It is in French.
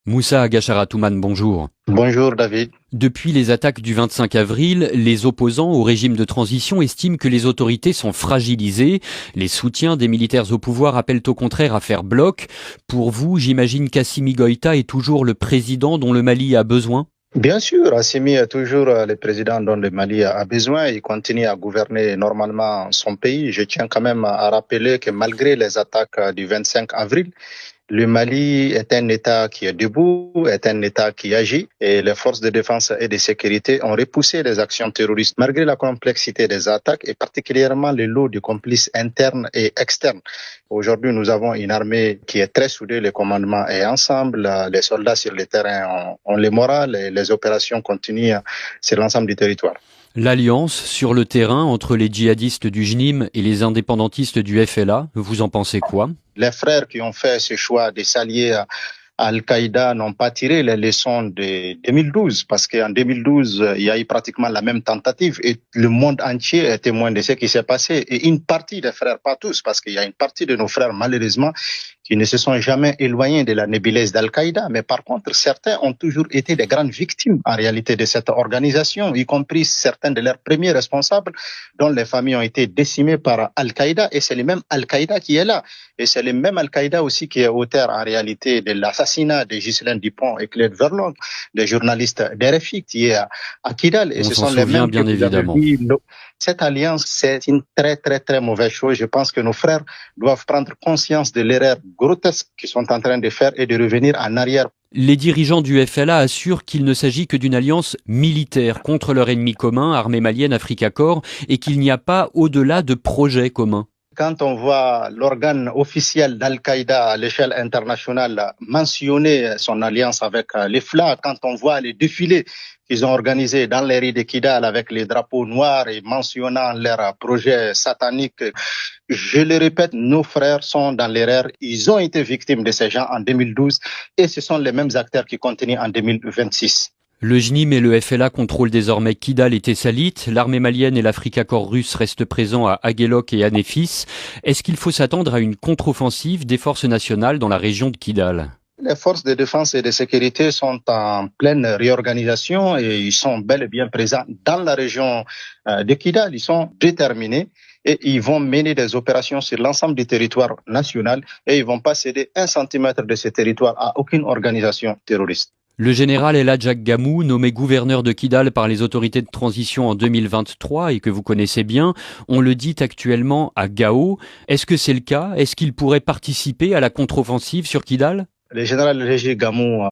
Moussa Agachara-Touman, bonjour. Bonjour David. Depuis les attaques du 25 avril, les opposants au régime de transition estiment que les autorités sont fragilisées. Les soutiens des militaires au pouvoir appellent au contraire à faire bloc. Pour vous, j'imagine qu'Assimi Goïta est toujours le président dont le Mali a besoin ? Bien sûr, Assimi est toujours le président dont le Mali a besoin. Il continue à gouverner normalement son pays. Je tiens quand même à rappeler que malgré les attaques du 25 avril, le Mali est un État qui est debout, est un État qui agit et les forces de défense et de sécurité ont repoussé les actions terroristes malgré la complexité des attaques et particulièrement le lot de complices internes et externes. Aujourd'hui, nous avons une armée qui est très soudée, le commandement est ensemble, les soldats sur le terrain ont le moral et les opérations continuent sur l'ensemble du territoire. L'alliance sur le terrain entre les djihadistes du JNIM et les indépendantistes du FLA, vous en pensez quoi ? Les frères qui ont fait ce choix de s'allier à Al-Qaïda n'ont pas tiré les leçons de 2012 parce qu'en 2012, il y a eu pratiquement la même tentative et le monde entier est témoin de ce qui s'est passé. Et une partie des frères, pas tous, parce qu'il y a une partie de nos frères malheureusement qui ne se sont jamais éloignés de la nébuleuse d'Al-Qaïda. Mais par contre, certains ont toujours été des grandes victimes en réalité de cette organisation, y compris certains de leurs premiers responsables dont les familles ont été décimées par Al-Qaïda. Et c'est le même Al-Qaïda qui est là. Et c'est le même Al-Qaïda aussi qui est auteur en réalité de l'assassinat de Ghislaine Dupont et Claude Verlon, des journalistes d'RFI qui est à Kidal. Et On ce s'en sont les souvient mêmes bien évidemment. Cette alliance, c'est une très, très, très mauvaise chose. Je pense que nos frères doivent prendre conscience de l'erreur grotesque qu'ils sont en train de faire et de revenir en arrière. Les dirigeants du FLA assurent qu'il ne s'agit que d'une alliance militaire contre leur ennemi commun, armée malienne, Africa Corps, et qu'il n'y a pas au-delà de projets communs. Quand on voit l'organe officiel d'Al-Qaïda à l'échelle internationale mentionner son alliance avec les FLA, quand on voit les défilés qu'ils ont organisés dans les rues de Kidal avec les drapeaux noirs et mentionnant leurs projets sataniques, je le répète, nos frères sont dans l'erreur. Ils ont été victimes de ces gens en 2012 et ce sont les mêmes acteurs qui continuent en 2026. Le JNIM et le FLA contrôlent désormais Kidal et Tessalit. L'armée malienne et l'Africa Corps russe restent présents à Aguelok et à Néfis. Est-ce qu'il faut s'attendre à une contre-offensive des forces nationales dans la région de Kidal ? Les forces de défense et de sécurité sont en pleine réorganisation et ils sont bel et bien présents dans la région de Kidal. Ils sont déterminés et ils vont mener des opérations sur l'ensemble du territoire national et ils vont pas céder 1 centimètre de ce territoire à aucune organisation terroriste. Le général El Hadj Gamou, nommé gouverneur de Kidal par les autorités de transition en 2023 et que vous connaissez bien, on le dit actuellement à Gao. Est-ce que c'est le cas ? Est-ce qu'il pourrait participer à la contre-offensive sur Kidal ? Le général Régis Gamou